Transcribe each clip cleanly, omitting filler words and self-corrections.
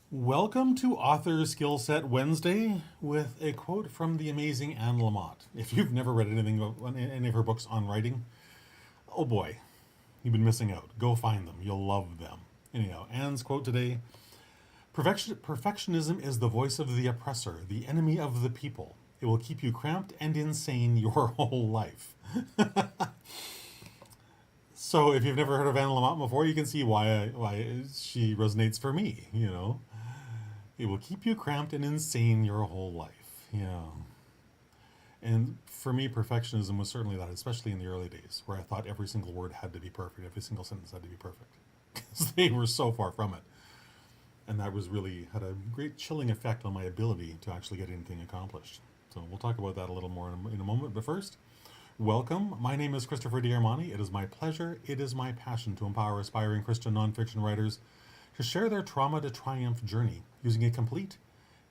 Welcome to Author Skill Set Wednesday with a quote from the amazing Anne Lamott. If you've never read anything any of her books on writing, oh boy, you've been missing out. Go find them. You'll love them. Anyhow, Anne's quote today: Perfectionism is the voice of the oppressor, the enemy of the people. It will keep you cramped and insane your whole life. So, if you've never heard of Anne Lamott before, you can see why she resonates for me. It will keep you cramped and insane your whole life. Yeah. And for me, perfectionism was certainly that, especially in the early days, where I thought every single word had to be perfect, every single sentence had to be perfect, because they were so far from it. And that was really had a great chilling effect on my ability to actually get anything accomplished. So we'll talk about that a little more in a moment. But first, welcome. My name is Christopher D'Armani. It is my pleasure, it is my passion to empower aspiring Christian nonfiction writers to share their trauma to triumph journey using a complete,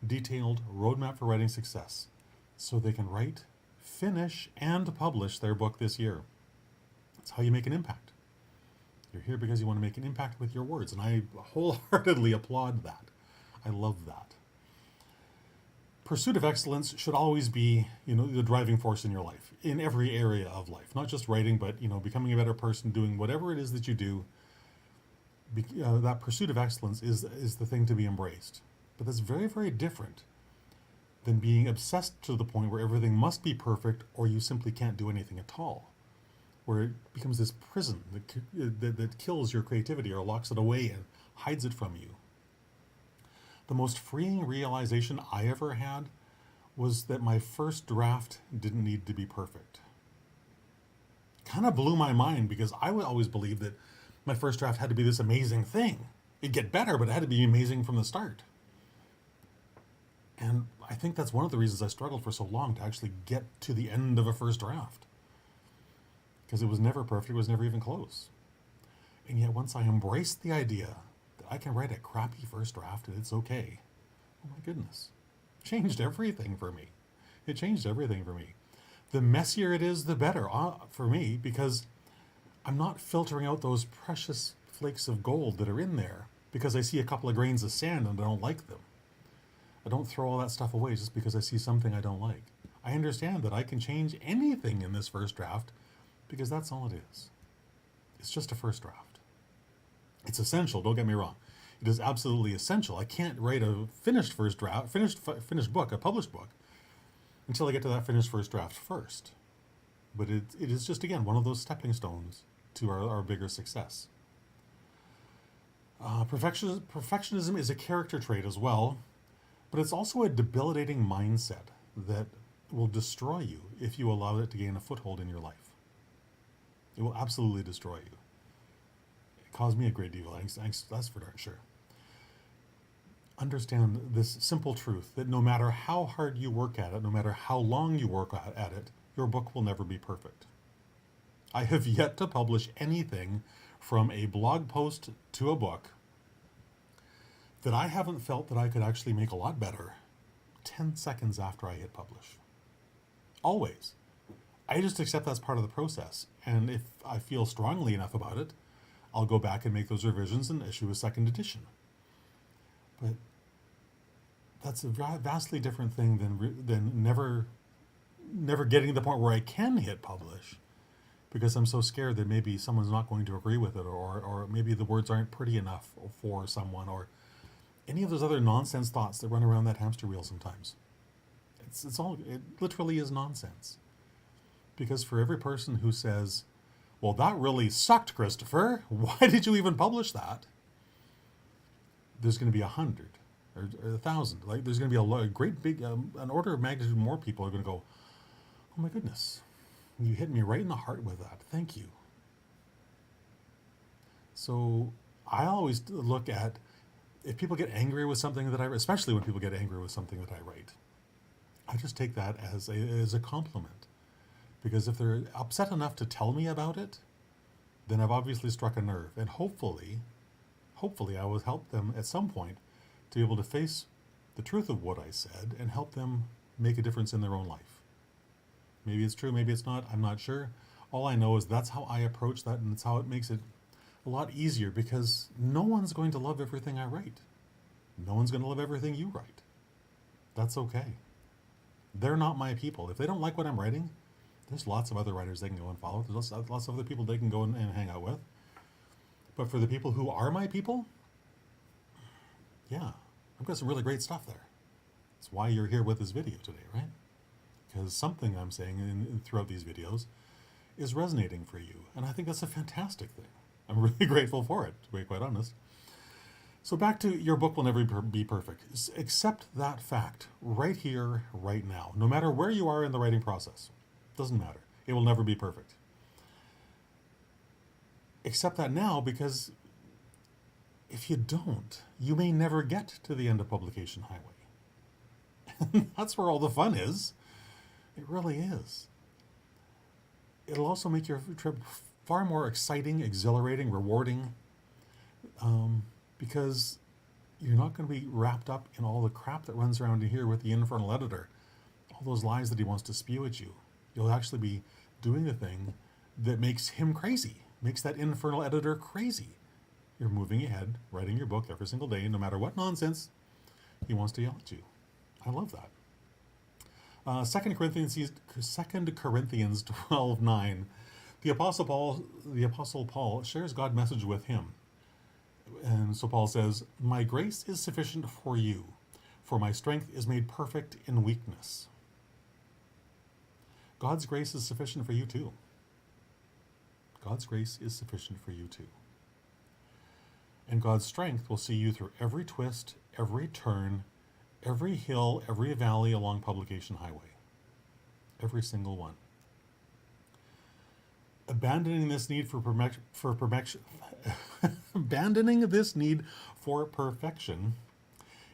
detailed roadmap for writing success so they can write, finish, and publish their book this year. That's how you make an impact. You're here because you want to make an impact with your words, and I wholeheartedly applaud that. I love that. Pursuit of excellence should always be, the driving force in your life, in every area of life, not just writing, but, becoming a better person, doing whatever it is that you do. That pursuit of excellence is the thing to be embraced. But that's very, very different than being obsessed to the point where everything must be perfect or you simply can't do anything at all, where it becomes this prison that kills your creativity or locks it away and hides it from you. The most freeing realization I ever had was that my first draft didn't need to be perfect. Kind of blew my mind because I would always believe that my first draft had to be this amazing thing. It'd get better, but it had to be amazing from the start. And I think that's one of the reasons I struggled for so long to actually get to the end of a first draft. Because it was never perfect, it was never even close. And yet once I embraced the idea that I can write a crappy first draft and it's okay, oh my goodness, it changed everything for me. It changed everything for me. The messier it is, the better for me, because I'm not filtering out those precious flakes of gold that are in there because I see a couple of grains of sand and I don't like them. I don't throw all that stuff away just because I see something I don't like. I understand that I can change anything in this first draft because that's all it is. It's just a first draft. It's essential, don't get me wrong. It is absolutely essential. I can't write a finished first draft, finished book, a published book, until I get to that finished first draft first. But it is just, again, one of those stepping stones to our bigger success. Perfectionism is a character trait as well, but it's also a debilitating mindset that will destroy you if you allow it to gain a foothold in your life. It will absolutely destroy you. It caused me a great deal of angst, that's for darn sure. Understand this simple truth that no matter how hard you work at it, no matter how long you work at it, your book will never be perfect. I have yet to publish anything from a blog post to a book that I haven't felt that I could actually make a lot better 10 seconds after I hit publish. Always. I just accept that's part of the process. And if I feel strongly enough about it, I'll go back and make those revisions and issue a second edition. But that's a vastly different thing than never getting to the point where I can hit publish because I'm so scared that maybe someone's not going to agree with it, or maybe the words aren't pretty enough for someone, or any of those other nonsense thoughts that run around that hamster wheel sometimes. It literally is nonsense. Because for every person who says, well, that really sucked, Christopher, why did you even publish that? There's going to be 100 or 1,000. Like, there's going to be a great big, an order of magnitude more people are going to go, oh my goodness, you hit me right in the heart with that. Thank you. So I always look at, if people get angry with something that I write, especially when people get angry with something that I write, I just take that as a compliment. Because if they're upset enough to tell me about it, then I've obviously struck a nerve. And hopefully I will help them at some point to be able to face the truth of what I said and help them make a difference in their own life. Maybe it's true, maybe it's not, I'm not sure. All I know is that's how I approach that, and it's how it makes it a lot easier, because no one's going to love everything I write. No one's going to love everything you write. That's okay. They're not my people. If they don't like what I'm writing, there's lots of other writers they can go and follow. There's lots of other people they can go and hang out with. But for the people who are my people, yeah, I've got some really great stuff there. That's why you're here with this video today, right? Because something I'm saying throughout these videos is resonating for you. And I think that's a fantastic thing. I'm really grateful for it, to be quite honest. So back to your book will never be perfect. Accept that fact right here, right now. No matter where you are in the writing process. Doesn't matter. It will never be perfect. Accept that now, because if you don't, you may never get to the end of publication highway. That's where all the fun is. It really is. It'll also make your trip far more exciting, exhilarating, rewarding, because you're not going to be wrapped up in all the crap that runs around in here with the infernal editor, all those lies that he wants to spew at you. You'll actually be doing the thing that makes him crazy, makes that infernal editor crazy. You're moving ahead, writing your book every single day, no matter what nonsense he wants to yell at you. I love that. 2 Corinthians 12:9, the Apostle Paul shares God's message with him. And so Paul says, "My grace is sufficient for you, for my strength is made perfect in weakness." God's grace is sufficient for you too. God's grace is sufficient for you too. And God's strength will see you through every twist, every turn, every hill, every valley along publication highway. Every single one. Abandoning this need for perfection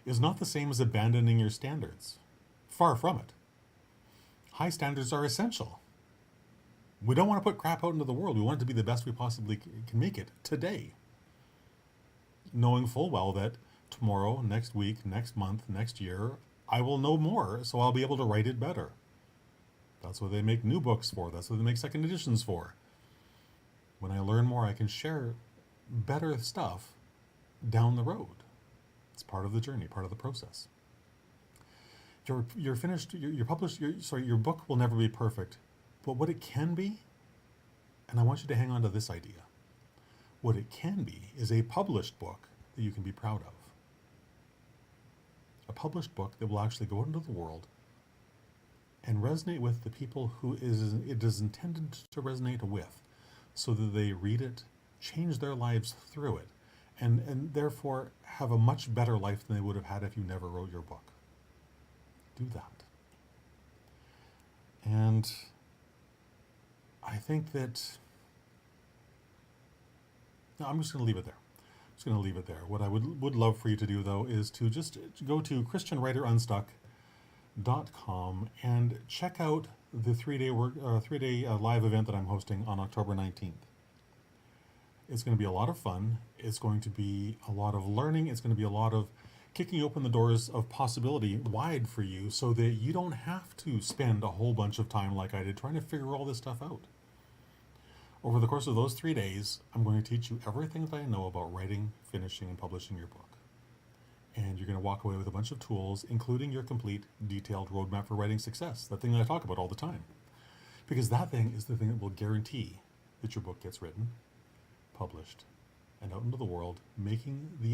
is not the same as abandoning your standards. Far from it. High standards are essential. We don't want to put crap out into the world. We want it to be the best we possibly can make it today. Knowing full well that tomorrow, next week, next month, next year, I will know more, so I'll be able to write it better. That's what they make new books for. That's what they make second editions for. When I learn more, I can share better stuff down the road. It's part of the journey, part of the process. You're finished, you're published, your book will never be perfect. But what it can be, and I want you to hang on to this idea, what it can be is a published book that you can be proud of. A published book that will actually go into the world and resonate with the people who it is intended to resonate with, so that they read it, change their lives through it, and therefore have a much better life than they would have had if you never wrote your book. Do that. And I think that, no, I'm just going to leave it there. I'm just going to leave it there. What I would love for you to do, though, is to just go to christianwriterunstuck.com and check out the three-day live event that I'm hosting on October 19th. It's going to be a lot of fun. It's going to be a lot of learning. It's going to be a lot of kicking open the doors of possibility wide for you, so that you don't have to spend a whole bunch of time like I did trying to figure all this stuff out. Over the course of those 3 days, I'm going to teach you everything that I know about writing, finishing, and publishing your book. And you're going to walk away with a bunch of tools, including your complete, detailed roadmap for writing success, that thing that I talk about all the time. Because that thing is the thing that will guarantee that your book gets written, published, and out into the world, making the